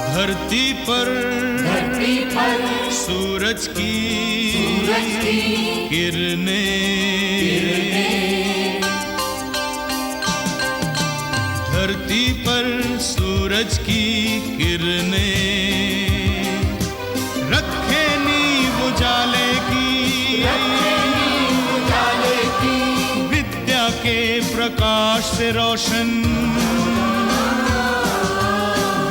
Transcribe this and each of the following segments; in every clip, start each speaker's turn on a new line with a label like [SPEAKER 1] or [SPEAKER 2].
[SPEAKER 1] धरती पर सूरज की किरणें, धरती पर सूरज की किरणें रखे नींव उजाले की, विद्या के प्रकाश से रोशन,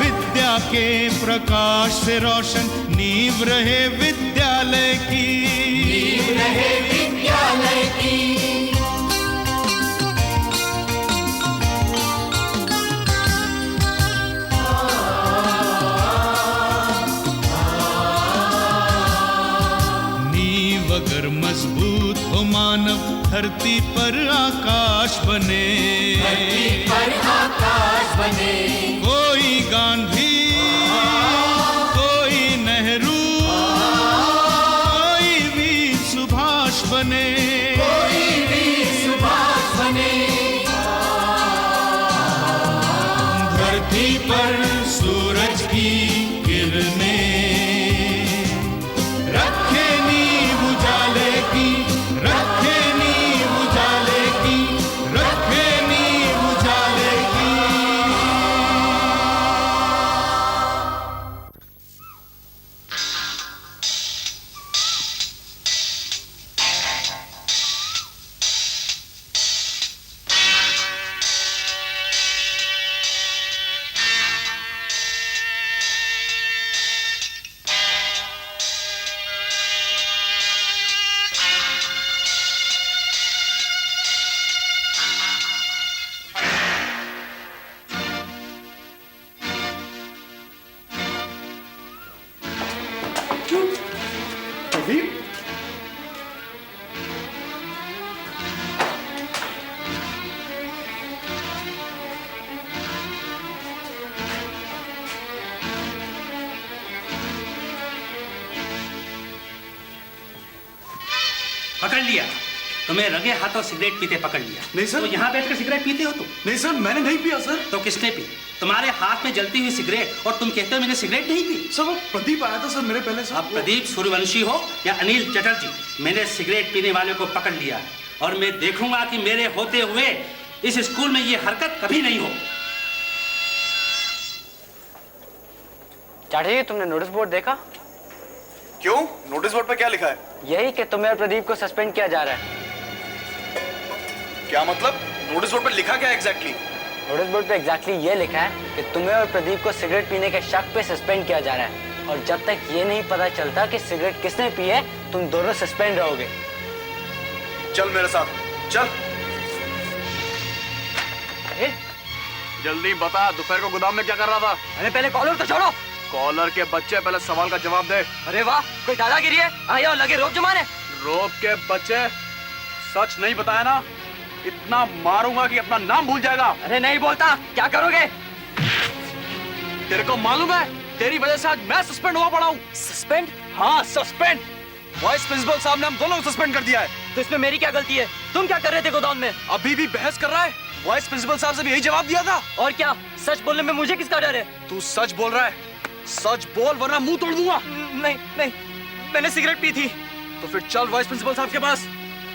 [SPEAKER 1] विद्या के प्रकाश से रोशन नींव रहे विद्यालय की, नींव रहे विद्यालय की। अगर मजबूत हो मानव धरती पर आकाश बने, धरती पर आकाश बने। कोई गांधी, कोई नेहरू, कोई वीर सुभाष बने, कोई वीर सुभाष बने। धरती पर सूरज की किरणें
[SPEAKER 2] पकड़ लिया तुम्हें, रंगे हाथों सिगरेट पीते पकड़ लिया।
[SPEAKER 3] नहीं सर।
[SPEAKER 2] तो यहाँ बैठकर सिगरेट पीते हो तुम?
[SPEAKER 3] नहीं सर, मैंने नहीं पिया सर।
[SPEAKER 2] तो किसने पी? तुम्हारे हाथ में जलती हुई सिगरेट और तुम कहते हो मैंने सिगरेट नहीं पी?
[SPEAKER 3] सर वो प्रदीप आया था सर मेरे पहले सर।
[SPEAKER 2] अब प्रदीप सूर्यवंशी हो या अनिल चटर्जी, मैंने सिगरेट पीने वाले को पकड़ लिया है और मैं देखूंगा कि मेरे होते हुए इस स्कूल में ये हरकत कभी नहीं हो।
[SPEAKER 4] चाचा जी, तुमने नोटिस बोर्ड देखा?
[SPEAKER 3] क्यों? नोटिस बोर्ड पे क्या लिखा है?
[SPEAKER 4] यही कि तुम्हें और प्रदीप को सस्पेंड किया जा रहा है।
[SPEAKER 3] क्या मतलब? नोटिस बोर्ड पे लिखा क्या एग्जैक्टली?
[SPEAKER 4] नोटिस बोर्ड पे एग्जैक्टली ये लिखा है कि तुम्हें और प्रदीप को सिगरेट पीने के शक पे सस्पेंड किया जा रहा है और जब तक ये नहीं पता चलता कि सिगरेट किसने पी है तुम दोनों सस्पेंड रहोगे।
[SPEAKER 3] चल मेरे साथ चल।
[SPEAKER 5] जल्दी बता, दोपहर को गोदाम में क्या कर रहा था?
[SPEAKER 4] अरे पहले कॉलर तो छोड़ो।
[SPEAKER 5] कॉलर के बच्चे, पहले सवाल का जवाब दे।
[SPEAKER 4] अरे वाह, कोई दादागिरी है? आए और लगे रोब जमाने।
[SPEAKER 5] रोब के बच्चे, सच नहीं बताया ना, इतना मारूंगा कि अपना नाम भूल जाएगा।
[SPEAKER 4] अरे नहीं बोलता, क्या करोगे?
[SPEAKER 5] तेरे को मालूम है तेरी वजह से आज मैं सस्पेंड हुआ पड़ा हूँ।
[SPEAKER 4] सस्पेंड?
[SPEAKER 5] हाँ सस्पेंड। वाइस प्रिंसिपल साहब ने हम दोनों को सस्पेंड कर दिया है।
[SPEAKER 4] तो इसमें मेरी क्या गलती है? तुम क्या कर रहे थे गोदाम में?
[SPEAKER 5] अभी भी बहस कर रहा है? वाइस प्रिंसिपल साहब से भी यही जवाब दिया था।
[SPEAKER 4] और क्या, सच बोलने में मुझे किसका डर है?
[SPEAKER 5] तू सच बोल रहा है? सच बोल वरना मुंह तोड़ दूंगा।
[SPEAKER 4] नहीं नहीं, मैंने सिगरेट पी थी।
[SPEAKER 5] तो फिर चल वाइस प्रिंसिपल साहब के पास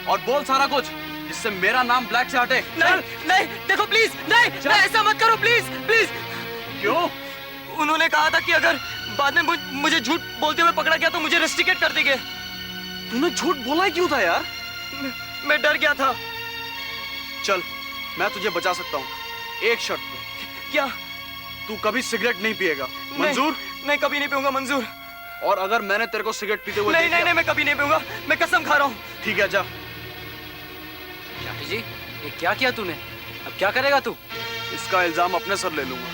[SPEAKER 5] और बोल सारा कुछ, जिससे मेरा नाम ब्लैक से हटे।
[SPEAKER 4] नहीं नहीं, देखो प्लीज, नहीं ऐसा मत करो प्लीज प्लीज।
[SPEAKER 5] क्यों?
[SPEAKER 4] उन्होंने कहा था कि अगर बाद में मुझे झूठ बोलते हुए पकड़ा गया तो मुझे रेस्ट्रिकेट कर देंगे।
[SPEAKER 5] तूने झूठ बोला ही क्यों था यार?
[SPEAKER 4] मैं डर गया था।
[SPEAKER 5] चल मैं तुझे बचा सकता हूँ, एक शर्त पे।
[SPEAKER 4] क्या?
[SPEAKER 5] तू कभी सिगरेट नहीं पिएगा, मंजूर?
[SPEAKER 4] नहीं कभी नहीं पीऊंगा, मंजूर।
[SPEAKER 5] और अगर मैंने तेरे को सिगरेट पीते हुए
[SPEAKER 4] नहीं नहीं नहीं, मैं कभी नहीं पीऊंगा, मैं कसम खा रहा हूँ।
[SPEAKER 5] ठीक है जा।
[SPEAKER 4] चाटी जी, ये क्या किया तूने? अब क्या करेगा तू?
[SPEAKER 5] इसका इल्जाम अपने सर ले लूंगा।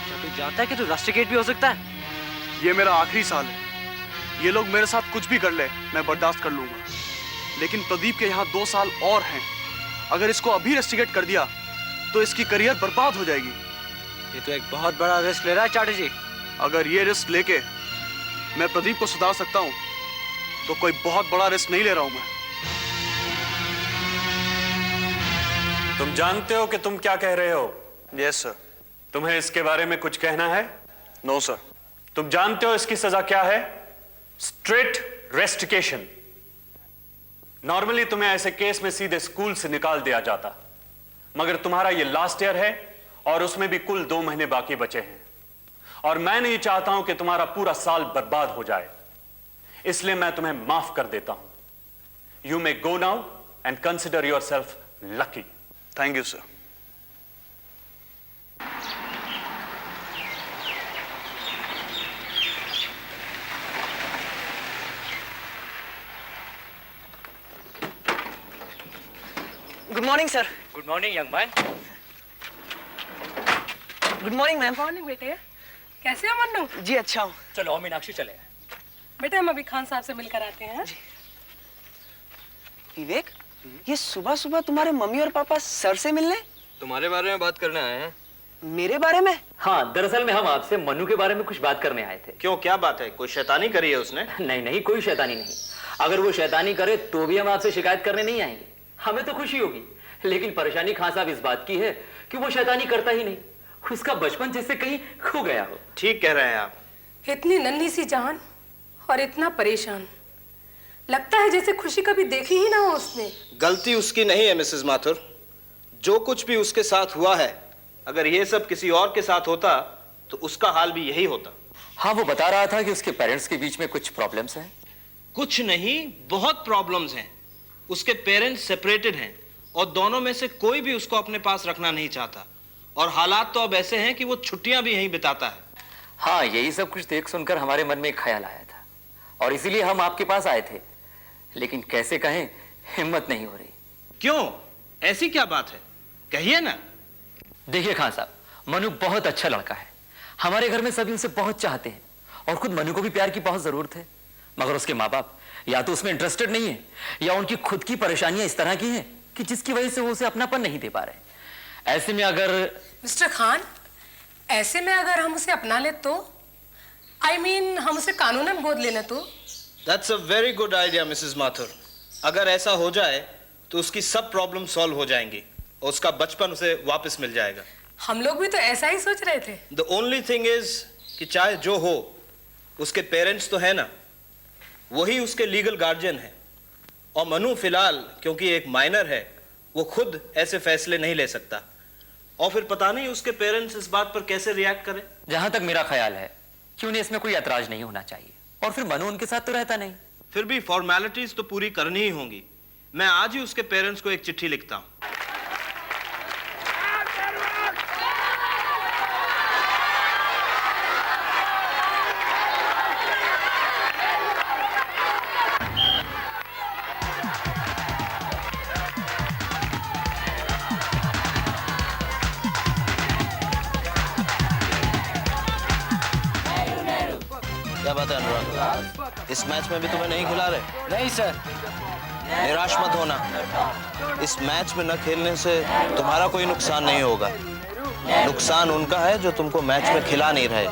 [SPEAKER 4] क्या तू जानता है कि तू रस्टिकेट भी हो सकता है?
[SPEAKER 5] ये मेरा आखिरी साल है, ये लोग मेरे साथ कुछ भी कर ले मैं बर्दाश्त कर लूंगा, लेकिन प्रदीप के यहाँ 2 साल और हैं। अगर इसको अभी रस्टिकेट कर दिया तो इसकी करियर बर्बाद हो जाएगी।
[SPEAKER 4] ये तो एक बहुत बड़ा रिस्क ले रहा है चाटी जी।
[SPEAKER 5] अगर ये रिस्क लेके मैं प्रदीप को सुधार सकता हूँ तो कोई बहुत बड़ा रिस्क नहीं ले रहा हूं मैं।
[SPEAKER 6] तुम जानते हो कि तुम क्या कह रहे हो?
[SPEAKER 5] Yes sir.
[SPEAKER 6] तुम्हें इसके बारे में कुछ कहना है?
[SPEAKER 5] No sir.
[SPEAKER 6] तुम जानते हो इसकी सजा क्या है? Straight rustication. नॉर्मली तुम्हें ऐसे केस में सीधे स्कूल से निकाल दिया जाता, मगर तुम्हारा ये लास्ट ईयर है और उसमें भी कुल 2 महीने बाकी बचे हैं, और मैं नहीं चाहता हूं कि तुम्हारा पूरा साल बर्बाद हो जाए, इसलिए मैं तुम्हें माफ कर देता हूं। You may go now and consider your self lucky.
[SPEAKER 5] Thank you sir.
[SPEAKER 7] Good morning sir.
[SPEAKER 4] Good morning young man.
[SPEAKER 7] Good morning ma'am.
[SPEAKER 8] Morning बेटे, कैसे हो मन्नू?
[SPEAKER 7] जी अच्छा हूँ।
[SPEAKER 4] चलो मीनाक्षी चले।
[SPEAKER 8] बेटे हम अभी खान साहब से मिलकर आते हैं।
[SPEAKER 7] विवेक, ये सुबह सुबह तुम्हारे मम्मी और पापा सर से मिलने?
[SPEAKER 9] तुम्हारे बारे में बात करने आए हैं।
[SPEAKER 7] मेरे बारे में?
[SPEAKER 10] हाँ, दरअसल में हम आपसे मन्नू के बारे में कुछ बात करने आए थे।
[SPEAKER 9] क्यों, क्या बात है? कोई शैतानी करी है उसने?
[SPEAKER 10] नहीं नहीं, कोई शैतानी नहीं। अगर वो शैतानी करे तो भी हम आपसे शिकायत करने नहीं आएंगे, हमें तो खुशी होगी। लेकिन परेशानी खान साहब इस बात की है कि वो शैतानी करता ही नहीं, उसका बचपन जैसे कहीं खो गया हो।
[SPEAKER 9] ठीक कह रहे हैं आप।
[SPEAKER 8] इतनी नन्ही सी जान और इतना परेशान, लगता है जैसे खुशी कभी देखी ही ना हो उसने।
[SPEAKER 9] गलती उसकी नहीं है मिसेस माथुर। जो कुछ भी उसके साथ हुआ है, अगर ये सब किसी और के साथ होता तो उसका हाल भी यही होता।
[SPEAKER 10] हाँ, वो बता रहा था कि उसके पेरेंट्स के बीच में कुछ प्रॉब्लम्स हैं।
[SPEAKER 9] कुछ नहीं, बहुत प्रॉब्लम्स हैं। उसके पेरेंट्स सेपरेटेड हैं और दोनों में से कोई भी उसको अपने पास रखना नहीं चाहता, और हालात तो अब ऐसे हैं कि वो छुट्टियां भी यहीं बिताता है।
[SPEAKER 10] हाँ, यही सब कुछ देख सुनकर हमारे मन में एक ख्याल आया था और इसीलिए हम आपके पास आए थे, लेकिन कैसे कहें, हिम्मत नहीं हो रही।
[SPEAKER 9] क्यों, ऐसी क्या बात है? कहिए ना।
[SPEAKER 10] देखिए खान साहब, मनु बहुत अच्छा लड़का है, हमारे घर में सभी उसे बहुत चाहते हैं और खुद मनु को भी प्यार की बहुत जरूरत है, मगर उसके माँ बाप या तो उसमें इंटरेस्टेड नहीं है या उनकी खुद की परेशानियां इस तरह की हैं कि जिसकी वजह से वो उसे अपनापन नहीं दे पा रहे। ऐसे में अगर
[SPEAKER 8] मिस्टर खान, ऐसे में अगर हम उसे अपना ले तो, I mean, हम उसे कानूनन गोद लेना तो।
[SPEAKER 9] That's a very good idea, Mrs Mathur. अगर ऐसा हो जाए तो उसकी सब प्रॉब्लम सॉल्व हो जाएंगी और उसका बचपन उसे वापस मिल जाएगा।
[SPEAKER 8] हम लोग भी तो ऐसा ही सोच रहे थे।
[SPEAKER 9] The only thing is कि चाहे जो हो, उसके पेरेंट्स तो है ना, वही उसके लीगल गार्जियन है, और मनु फिलहाल क्योंकि एक माइनर है, वो खुद ऐसे फैसले नहीं ले सकता, और फिर पता नहीं उसके पेरेंट्स इस बात पर कैसे रिएक्ट करें।
[SPEAKER 10] जहां तक मेरा ख्याल है कि उन्हें इसमें कोई ऐतराज नहीं होना चाहिए, और फिर मनु उनके साथ तो रहता नहीं।
[SPEAKER 9] फिर भी फॉर्मेलिटीज तो पूरी करनी ही होंगी। मैं आज ही उसके पेरेंट्स को एक चिट्ठी लिखता हूं। क्या बात है अनुराग, इस मैच में भी तुम्हें नहीं खिला रहे?
[SPEAKER 4] नहीं सर।
[SPEAKER 9] निराश मत होना, इस मैच में न खेलने से तुम्हारा कोई नुकसान नहीं होगा, नुकसान उनका है जो तुमको मैच में खिला नहीं रहे।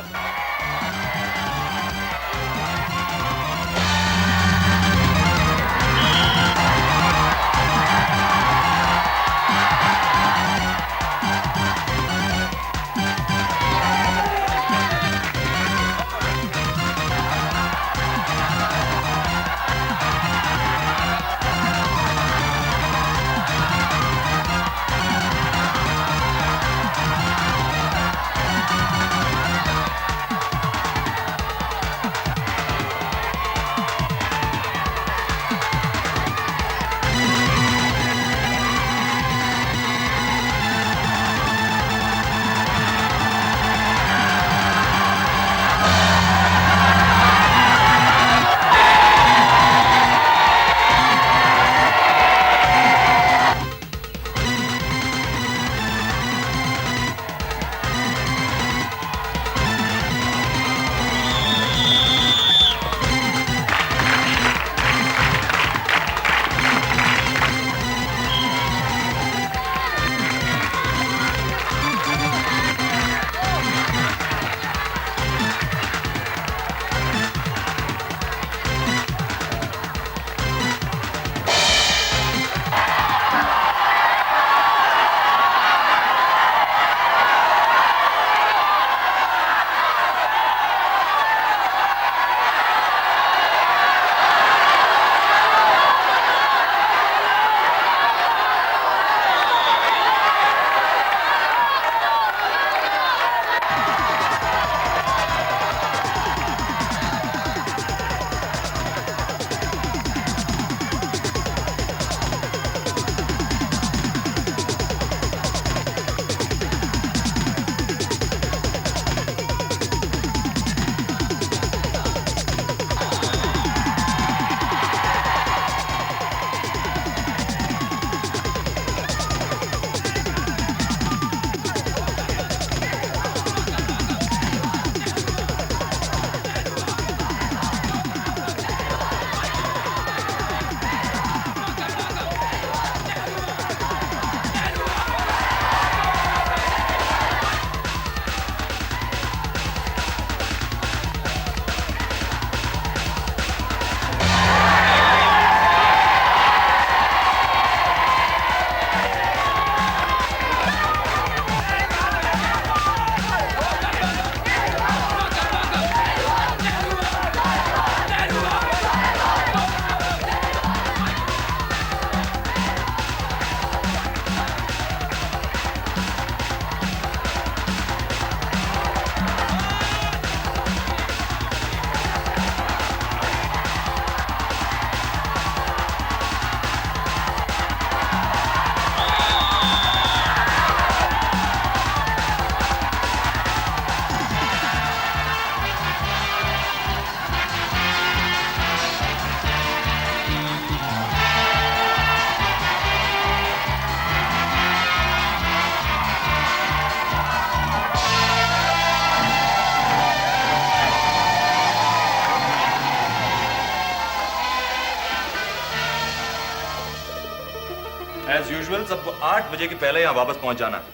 [SPEAKER 11] यूजुअल सबको 8 बजे के पहले यहाँ वापस पहुंच जाना है।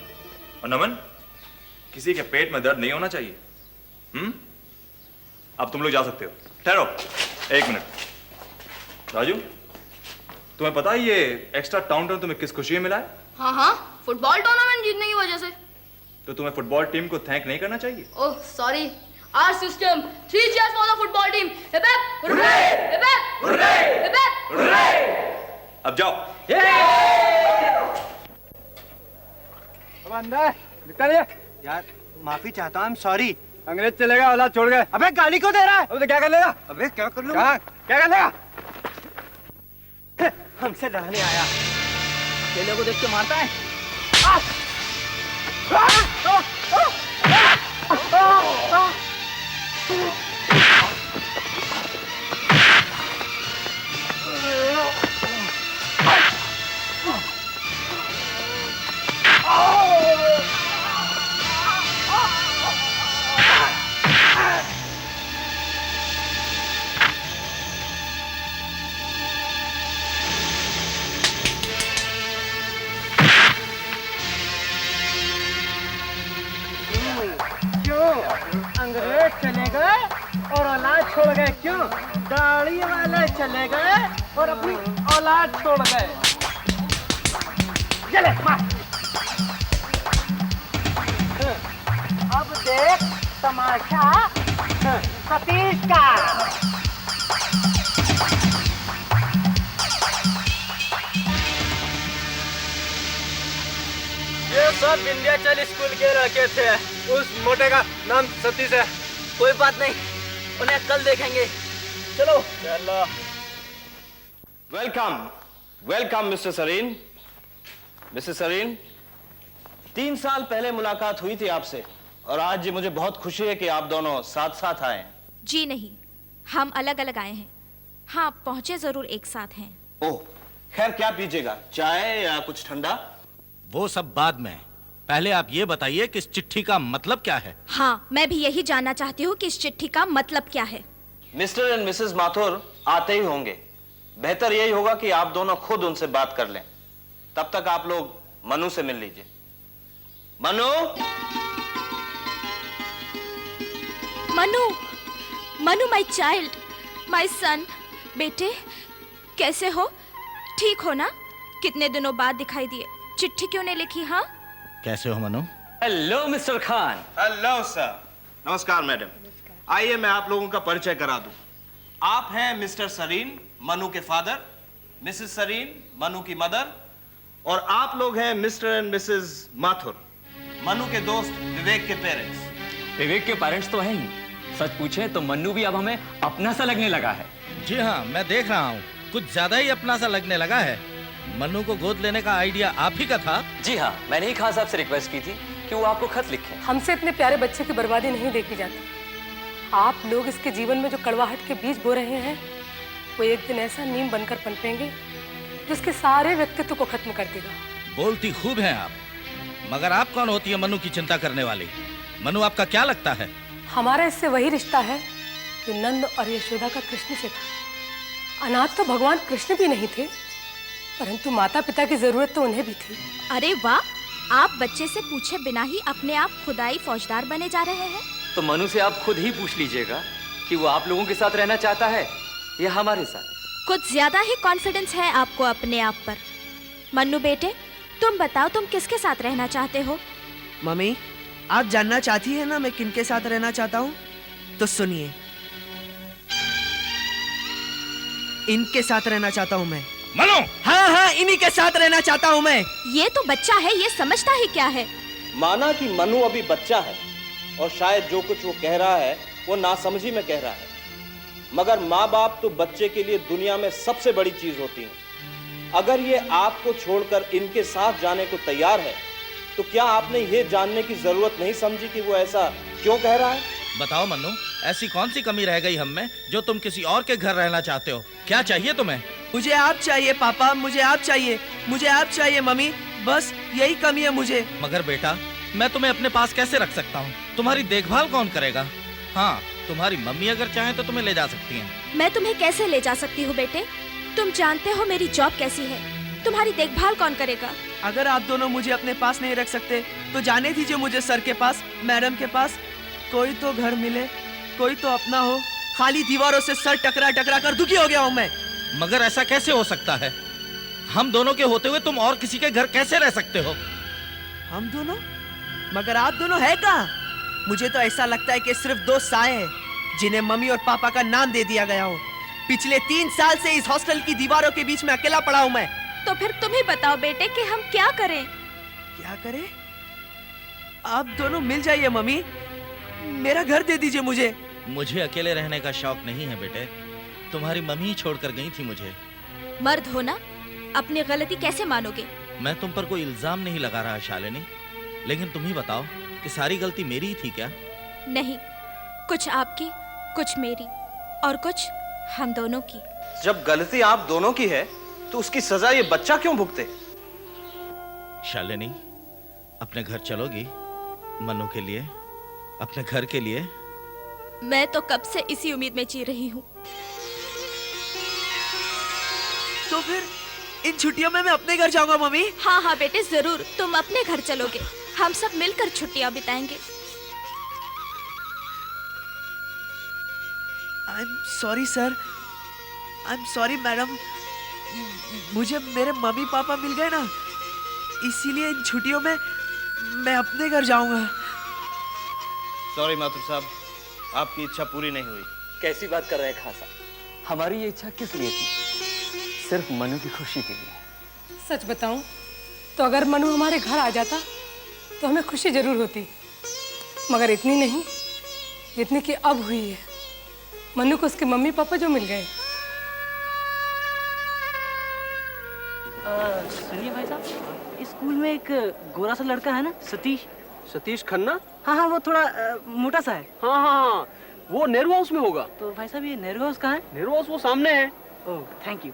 [SPEAKER 11] और नमन, किसी के पेट में दर्द नहीं होना चाहिए। अब तुम लोग जा सकते हो। ठहरो 1 मिनट। राजू, तुम्हें पता है ये एक्स्ट्रा टाउन तुम्हें किस खुशी में मिला है?
[SPEAKER 12] हाँ, फुटबॉल टूर्नामेंट जीतने की वजह से।
[SPEAKER 11] तो तुम्हें फुटबॉल टीम को थैंक नहीं करना चाहिए?
[SPEAKER 12] Oh sorry, our system 3 cheers for the football team. Hip hip, hooray! Hip hip, hooray! Hip hip, hooray!
[SPEAKER 11] अब जाओ।
[SPEAKER 5] अब अंदर निकलिए। यार माफी चाहता हूँ, सॉरी। अंग्रेज चलेगा, औलाद छोड़ गए। अबे गाली क्यों दे रहा है? अबे क्या कर लेगा? अबे क्या कर लूंगा? क्या कर लेगा? हमसे डरने आया। अकेले को देख के मारता है। अंग्रेज चले गए और औलाद छोड़ गए। क्यों? गाड़ी वाले चले गए और अपनी औलाद छोड़ गए। चले मार। अब देख तमाशा सतीश का। ये सब विंध्याचल स्कूल के लड़के थे। उस मोटे का नाम सतीश है। कोई बात नहीं, उन्हें कल देखेंगे। चलो चलो।
[SPEAKER 9] Welcome welcome mister Sareen. Mrs Sareen, 3 साल पहले मुलाकात हुई थी आपसे और आज जी मुझे बहुत खुशी है कि आप दोनों साथ साथ आए हैं।
[SPEAKER 13] जी नहीं, हम अलग अलग आए हैं। हाँ, पहुंचे जरूर एक साथ हैं।
[SPEAKER 9] ओह, खैर क्या पीजिएगा, चाय या कुछ ठंडा?
[SPEAKER 1] वो सब बाद में, पहले आप ये बताइए कि इस चिट्ठी का मतलब क्या है?
[SPEAKER 13] हाँ, मैं भी यही जानना चाहती हूँ कि इस चिट्ठी का मतलब क्या है।
[SPEAKER 9] मिस्टर एंड मिसेस माथुर आते ही होंगे। बेहतर यही होगा कि आप दोनों खुद उनसे बात कर लें। तब तक आप लोग मनु से मिल लीजिए। Manu,
[SPEAKER 13] Manu, Manu my child, my son. बेटे कैसे हो? ठीक हो ना? कितने दिनों बाद दिखाई दिए। चिट्ठी क्यों नहीं लिखी? हाँ,
[SPEAKER 1] कैसे हो Manu?
[SPEAKER 10] Hello mister Khan.
[SPEAKER 9] Hello sir. नमस्कार मैडम। आइए मैं आप लोगों का परिचय करा दूं। आप हैं मिस्टर सरीन, मनु के फादर, मिसेस सरीन, मनु की मदर, और आप लोग हैं mister and Mrs Mathur, Manu के दोस्त विवेक के पेरेंट्स।
[SPEAKER 10] विवेक के पेरेंट्स तो हैं ही। सच पूछे तो मन्नू भी अब हमें अपना सा लगने लगा है।
[SPEAKER 1] जी हाँ, मैं देख रहा हूँ, कुछ ज्यादा ही अपना सा लगने लगा है। मन्नू को गोद लेने का आइडिया आप ही का था?
[SPEAKER 10] जी हाँ, मैंने ही खान साहब से रिक्वेस्ट की थी कि वो आपको खत लिखें।
[SPEAKER 8] हमसे इतने प्यारे बच्चे की बर्बादी नहीं देखी जाती। आप लोग इसके जीवन में जो कड़वाहट के बीज बो रहे हैं, वो एक दिन ऐसा नीम बनकर पनपेंगे जिसके सारे व्यक्तित्व को खत्म कर देगा।
[SPEAKER 1] बोलती खूब हैं आप, मगर आप कौन होती है मनु की चिंता करने वाली? मनु आपका क्या लगता है?
[SPEAKER 8] हमारा इससे वही रिश्ता है जो नंद और यशोदा का कृष्ण से था। अनाथ तो भगवान कृष्ण भी नहीं थे, परंतु माता पिता की जरूरत तो उन्हें भी थी।
[SPEAKER 13] अरे वाह, आप बच्चे से पूछे बिना ही अपने आप खुदाई फौजदार बने जा रहे हैं।
[SPEAKER 10] तो मनु से आप खुद ही पूछ लीजिएगा कि वो आप लोगों के साथ रहना चाहता है या हमारे साथ।
[SPEAKER 13] कुछ ज्यादा ही कॉन्फिडेंस है आपको अपने आप पर। मन्नू बेटे, तुम बताओ, तुम किसके साथ रहना चाहते हो?
[SPEAKER 7] मम्मी, आप जानना चाहती है ना मैं किनके साथ रहना चाहता हूँ? तो सुनिए, इनके साथ रहना चाहता हूँ मैं।
[SPEAKER 1] मनु!
[SPEAKER 7] हाँ, इन्हीं के साथ रहना चाहता हूँ मैं।
[SPEAKER 13] ये तो बच्चा है, ये समझता ही क्या है।
[SPEAKER 9] माना कि मनु अभी बच्चा है और शायद जो कुछ वो कह रहा है वो नासमझी में कह रहा है, मगर माँ बाप तो बच्चे के लिए दुनिया में सबसे बड़ी चीज होती है। अगर ये आपको छोड़कर इनके साथ जाने को तैयार है तो क्या आपने ये जानने की जरूरत नहीं समझी कि वो ऐसा क्यों कह रहा है?
[SPEAKER 1] बताओ मनु, ऐसी कौन सी कमी रह गई हम में जो तुम किसी और के घर रहना चाहते हो? क्या चाहिए तुम्हें?
[SPEAKER 7] मुझे आप चाहिए पापा, मुझे आप चाहिए, मुझे आप चाहिए मम्मी, बस यही कमी है मुझे।
[SPEAKER 1] मगर बेटा, मैं तुम्हें अपने पास कैसे रख सकता हूँ? तुम्हारी देखभाल कौन करेगा? हाँ, तुम्हारी मम्मी अगर चाहें तो तुम्हें ले जा सकती हैं।
[SPEAKER 13] मैं तुम्हें कैसे ले जा सकती हूँ बेटे? तुम जानते हो मेरी जॉब कैसी है। तुम्हारी देखभाल कौन करेगा?
[SPEAKER 7] अगर आप दोनों मुझे अपने पास नहीं रख सकते तो जाने दीजिए मुझे सर के पास, मैडम के पास। कोई तो घर मिले, कोई तो अपना हो। खाली दीवारों से सर टकरा टकरा कर दुखी हो गया हूँ मैं।
[SPEAKER 1] मगर ऐसा कैसे हो सकता है? हम दोनों के होते हुए तुम और किसी के घर कैसे रह सकते हो?
[SPEAKER 7] हम दोनों? मगर आप दोनों है कहाँ? मुझे तो ऐसा लगता है कि सिर्फ दो साए हैं जिन्हें मम्मी और पापा का नाम दे दिया गया हो। पिछले 3 साल से इस हॉस्टल की दीवारों के बीच में अकेला पड़ा हूं मैं।
[SPEAKER 13] तो फिर तुम ही बताओ बेटे कि हम क्या करें?
[SPEAKER 7] क्या करें? आप दोनों मिल जाइए मम्मी, मेरा घर दे दीजिए मुझे।
[SPEAKER 1] मुझे अकेले रहने का शौक नहीं है बेटे। तुम्हारी मम्मी ही छोड़कर गई थी मुझे।
[SPEAKER 13] मर्द हो ना, अपनी गलती कैसे मानोगे?
[SPEAKER 1] मैं तुम पर कोई इल्जाम नहीं लगा रहा शालिनी, लेकिन तुम ही बताओ कि सारी गलती मेरी ही थी क्या?
[SPEAKER 13] नहीं, कुछ आपकी, कुछ मेरी और कुछ हम दोनों की।
[SPEAKER 9] जब गलती आप दोनों की है तो उसकी सजा ये बच्चा क्यों भुगते?
[SPEAKER 1] शालिनी, अपने घर चलोगी मनु के लिए, अपने घर के लिए?
[SPEAKER 13] मैं तो कब से इसी उम्मीद में जी रही हूँ।
[SPEAKER 7] तो फिर इन छुट्टियों में मैं अपने घर जाऊंगा मम्मी।
[SPEAKER 13] हाँ हाँ बेटे, जरूर तुम अपने घर चलोगे। हम सब मिलकर छुट्टियां बिताएंगे।
[SPEAKER 7] I'm sorry sir, I'm sorry madam. मुझे मेरे मम्मी पापा मिल गए ना, इसीलिए इन छुट्टियों में मैं अपने घर जाऊंगा।
[SPEAKER 9] सॉरी माथुर साहब, आपकी इच्छा पूरी नहीं हुई।
[SPEAKER 10] कैसी बात कर रहे हैं खान साहब? हमारी ये इच्छा किस लिए थी? सिर्फ मनु की खुशी के लिए।
[SPEAKER 8] सच बताऊं तो अगर मनु हमारे घर आ जाता तो हमें खुशी जरूर होती, मगर इतनी नहीं जितनी कि अब हुई है। मनु को उसके मम्मी पापा जो मिल गए।
[SPEAKER 4] सुनिए भाई साहब, इस स्कूल में एक गोरा सा लड़का है ना, सतीश।
[SPEAKER 5] सतीश खन्ना?
[SPEAKER 4] हाँ हाँ, वो थोड़ा मोटा सा है।
[SPEAKER 5] हाँ हाँ हाँ, वो नेहरू हाउस में होगा।
[SPEAKER 4] तो भाई साहब ये नेहरू हाउस कहाँ है?
[SPEAKER 5] नेहरू हाउस वो सामने है।
[SPEAKER 4] Oh thank you.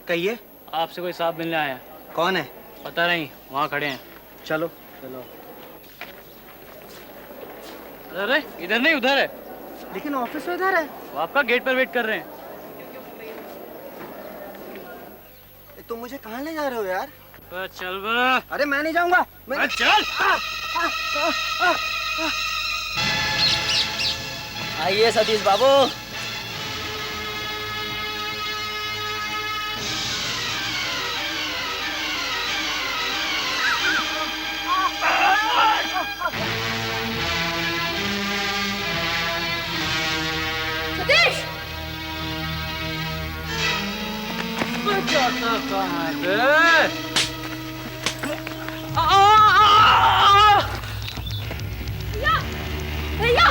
[SPEAKER 9] कहिए।
[SPEAKER 4] आपसे कोई साहब मिलने आया।
[SPEAKER 9] कौन है?
[SPEAKER 4] पता नहीं, वहाँ खड़े हैं।
[SPEAKER 9] चलो।
[SPEAKER 4] चलो। अरे इधर नहीं, उधर है।
[SPEAKER 9] लेकिन ऑफिस में इधर है।
[SPEAKER 4] वो आपका गेट पर वेट कर रहे हैं।
[SPEAKER 9] तुम मुझे कहाँ ले जा रहे हो यार?
[SPEAKER 4] चल बा।
[SPEAKER 9] अरे मैं नहीं जाऊंगा। मैं
[SPEAKER 4] चल।
[SPEAKER 7] आइए सतीश बाबू।
[SPEAKER 12] सतीश! भैया!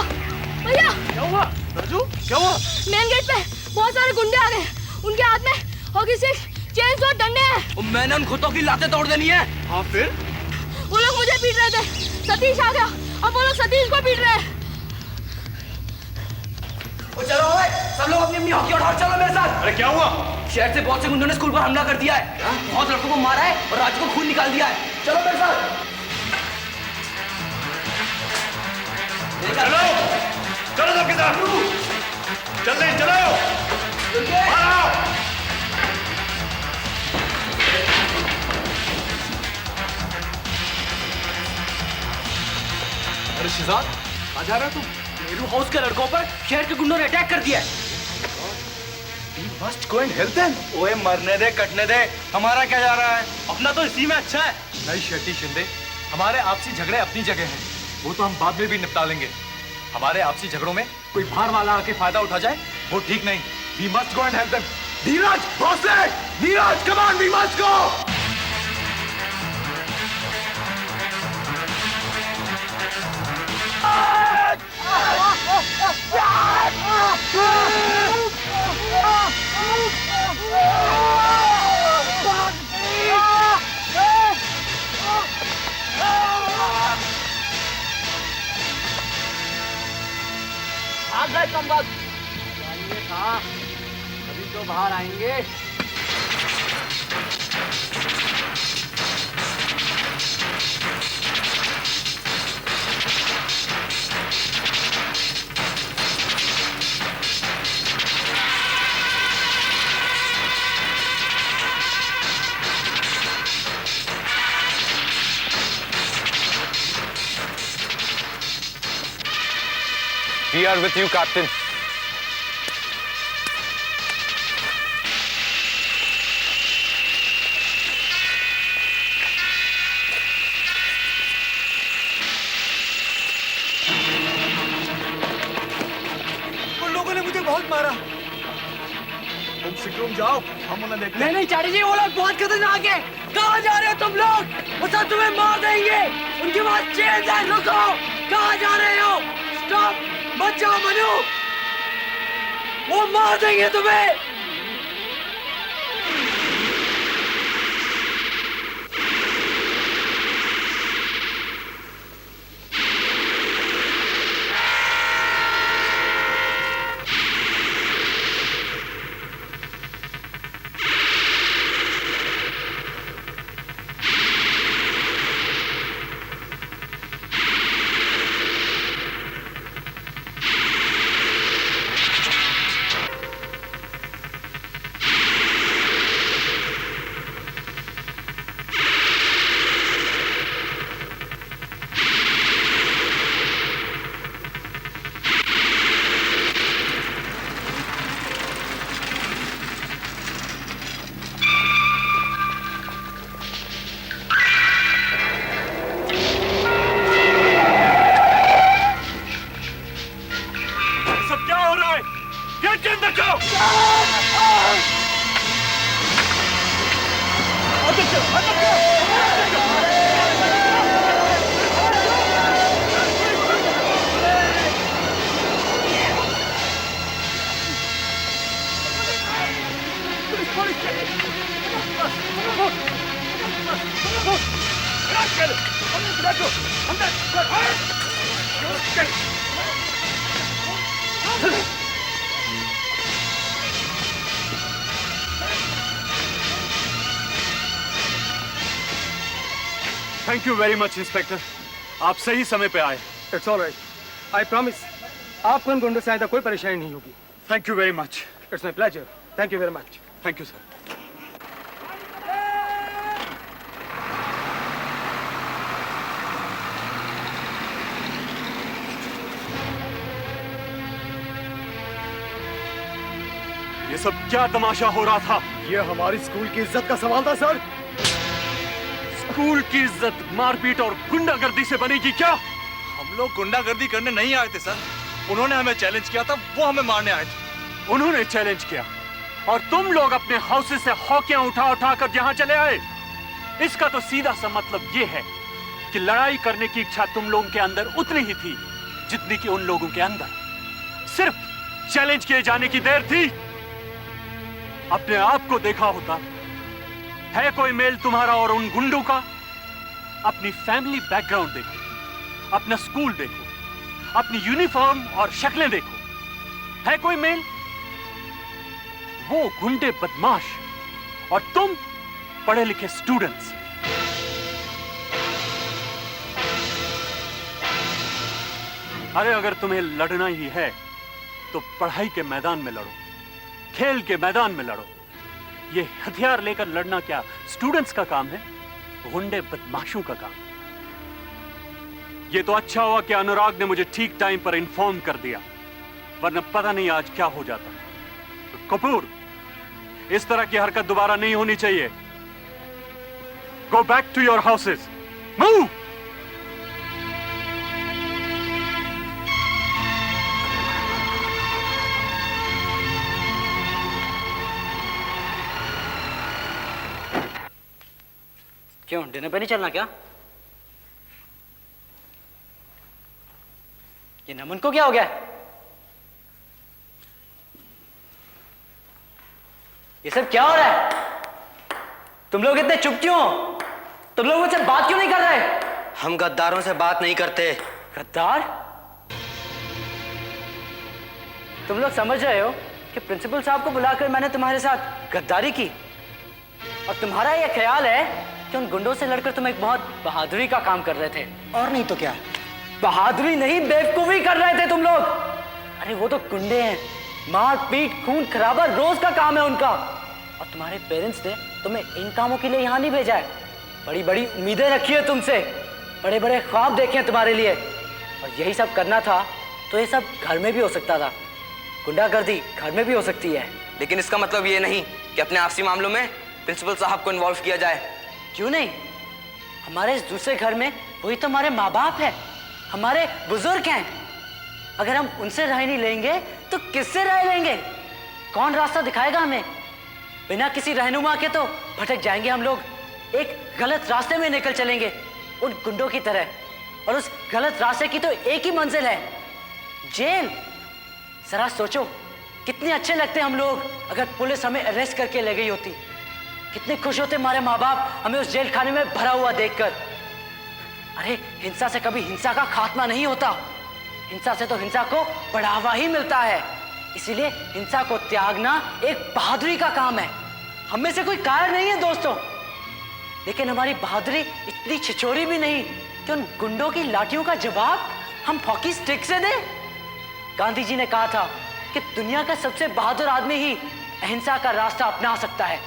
[SPEAKER 12] भैया!
[SPEAKER 5] क्या हुआ राजू? क्या हुआ?
[SPEAKER 12] मेन गेट पे बहुत सारे गुंडे आ गए। उनके हाथ में हॉकी स्टिक, चेन और डंडे हैं।
[SPEAKER 7] मैंने उन कुत्तों की लातें तोड़ देनी है।
[SPEAKER 5] हाँ फिर?
[SPEAKER 12] वो लोग मुझे पीट रहे थे। सतीश आ गया और वो लोग सतीश को पीट रहे हैं।
[SPEAKER 7] चलो ओए, सब लोग अपनी अपनी हॉकी उठाओ, चलो मेरे साथ।
[SPEAKER 5] अरे क्या हुआ?
[SPEAKER 7] शहर से बहुत से गुंडों ने स्कूल पर हमला कर दिया है। बहुत लड़कों को मारा है और राजू को खून निकाल दिया है। चलो मेरे साथ।
[SPEAKER 11] चलो चलो सबके साथ, चलते हैं, चलो मारो।
[SPEAKER 5] अरे शिजाद, आ जा रहा है तू?
[SPEAKER 7] नेहरू हाउस के लड़कों पर शहर के गुंडों ने अटैक कर दिया है।
[SPEAKER 5] We must go and help them.
[SPEAKER 9] ओए मरने दे, कटने दे, हमारा क्या जा रहा है?
[SPEAKER 5] अपना तो इसी में अच्छा है। नहीं शेट्टी शिंदे, हमारे आपसी झगड़े अपनी जगह हैं, वो तो हम बाद में भी निपटा लेंगे। हमारे आपसी झगड़ों में कोई बाहर वाला आके फायदा उठा जाए, वो ठीक नहीं। We must go and help them. Dheeraj, Bhosle, Neeraj, come on, we must go.
[SPEAKER 4] अभी तो बाहर आएंगे।
[SPEAKER 6] We are with you, Captain.
[SPEAKER 5] उन लोगों ने मुझे बहुत मारा। तुम सिक रूम जाओ, हम उन्हें देखते हैं।
[SPEAKER 7] नहीं चाचा जी, वो लोग बहुत खतरनाक है। कहाँ जा रहे हो तुम लोग? वो सब तुम्हें मार देंगे। उनके पास चेन है, रुको। कहाँ जा रहे हो? स्टॉप, मत जाओ मनु, वो मार देंगे तुम्हें।
[SPEAKER 6] Thank you very much inspector, आप सही समय पे आए।
[SPEAKER 14] इट्स ऑलराइट, आई प्रॉमिस आपको इन गुंडों से आइंदा कोई परेशानी नहीं होगी।
[SPEAKER 6] Thank you very much.
[SPEAKER 14] It's my pleasure, thank you very much.
[SPEAKER 6] Thank you sir. ये सब क्या तमाशा हो रहा था?
[SPEAKER 14] ये हमारी स्कूल की इज्जत का सवाल था सर।
[SPEAKER 6] स्कूल की इज्जत मारपीट और गुंडागर्दी से बनेगी क्या?
[SPEAKER 3] हम लोग गुंडागर्दी करने नहीं आए थे सर, उन्होंने हमें चैलेंज किया था, वो हमें मारने आए थे।
[SPEAKER 6] उन्होंने चैलेंज किया और तुम लोग अपने हाउसेस से हॉकियां उठा उठा कर यहां चले आए। इसका तो सीधा सा मतलब ये है कि लड़ाई करने की इच्छा तुम लोगों के अंदर उतनी ही थी जितनी कि उन लोगों के अंदर। सिर्फ चैलेंज किए जाने की देर थी। अपने आप को देखा होता, है कोई मेल तुम्हारा और उन गुंडों का? अपनी फैमिली बैकग्राउंड देखो, अपना स्कूल देखो, अपनी यूनिफॉर्म और शक्लें देखो, है कोई मेल? वो गुंडे बदमाश और तुम पढ़े लिखे स्टूडेंट्स। अरे अगर तुम्हें लड़ना ही है तो पढ़ाई के मैदान में लड़ो, खेल के मैदान में लड़ो। ये हथियार लेकर लड़ना क्या स्टूडेंट्स का काम है? गुंडे बदमाशों का काम। ये तो अच्छा हुआ कि अनुराग ने मुझे ठीक टाइम पर इन्फॉर्म कर दिया, वरना पता नहीं आज क्या हो जाता। कपूर, इस तरह की हरकत दोबारा नहीं होनी चाहिए। Go back to your houses, move.
[SPEAKER 4] क्यों, डिनर पे नहीं चलना क्या? ये नमन को क्या हो गया? ये सब क्या हो रहा है? तुम लोग इतने चुप क्यों हो? तुम लोग मुझसे बात क्यों नहीं कर रहे?
[SPEAKER 15] हम गद्दारों से बात नहीं करते।
[SPEAKER 4] गद्दार? तुम लोग समझ रहे हो कि प्रिंसिपल साहब को बुलाकर मैंने तुम्हारे साथ गद्दारी की, और तुम्हारा यह ख्याल है कि उन गुंडों से लड़कर तुम एक बहुत बहादुरी का काम कर रहे थे?
[SPEAKER 15] और नहीं तो क्या?
[SPEAKER 4] बहादुरी नहीं, बेवकूफी कर रहे थे तुम लोग। अरे वो तो गुंडे हैं, मार पीट खून खराबा रोज का काम है उनका। और तुम्हारे पेरेंट्स ने तुम्हें इन कामों के लिए यहाँ नहीं भेजा है। बड़ी बड़ी उम्मीदें रखी है तुमसे, बड़े बड़े ख्वाब देखे हैं तुम्हारे लिए, और यही सब करना था तो ये सब घर में भी हो सकता था। गुंडागर्दी घर में भी हो सकती है।
[SPEAKER 15] लेकिन इसका मतलब ये नहीं कि अपने आपसी मामलों में प्रिंसिपल साहब को इन्वॉल्व किया जाए।
[SPEAKER 4] क्यों नहीं? हमारे इस दूसरे घर में वही तो हमारे माँ बाप है, हमारे बुजुर्ग हैं। अगर हम उनसे राय नहीं लेंगे तो किससे राय लेंगे? कौन रास्ता दिखाएगा हमें? बिना किसी रहनुमा के तो भटक जाएंगे हम लोग, एक गलत रास्ते में निकल चलेंगे उन गुंडों की तरह। और उस गलत रास्ते की तो एक ही मंजिल है, जेल। जरा सोचो कितने अच्छे लगते हम लोग अगर पुलिस हमें अरेस्ट करके ले गई होती। कितने खुश होते हमारे माँ बाप हमें उस जेल खाने में भरा हुआ देखकर। अरे हिंसा से कभी हिंसा का खात्मा नहीं होता, हिंसा से तो हिंसा को बढ़ावा ही मिलता है। इसीलिए हिंसा को त्यागना एक बहादुरी का काम है। हम में से कोई कारण नहीं है दोस्तों, लेकिन हमारी बहादुरी इतनी छिछोरी भी नहीं कि उन गुंडों की लाठियों का जवाब हम हॉकी स्टिक से दें। गांधी जी ने कहा था कि दुनिया का सबसे बहादुर आदमी ही अहिंसा का रास्ता अपना सकता है।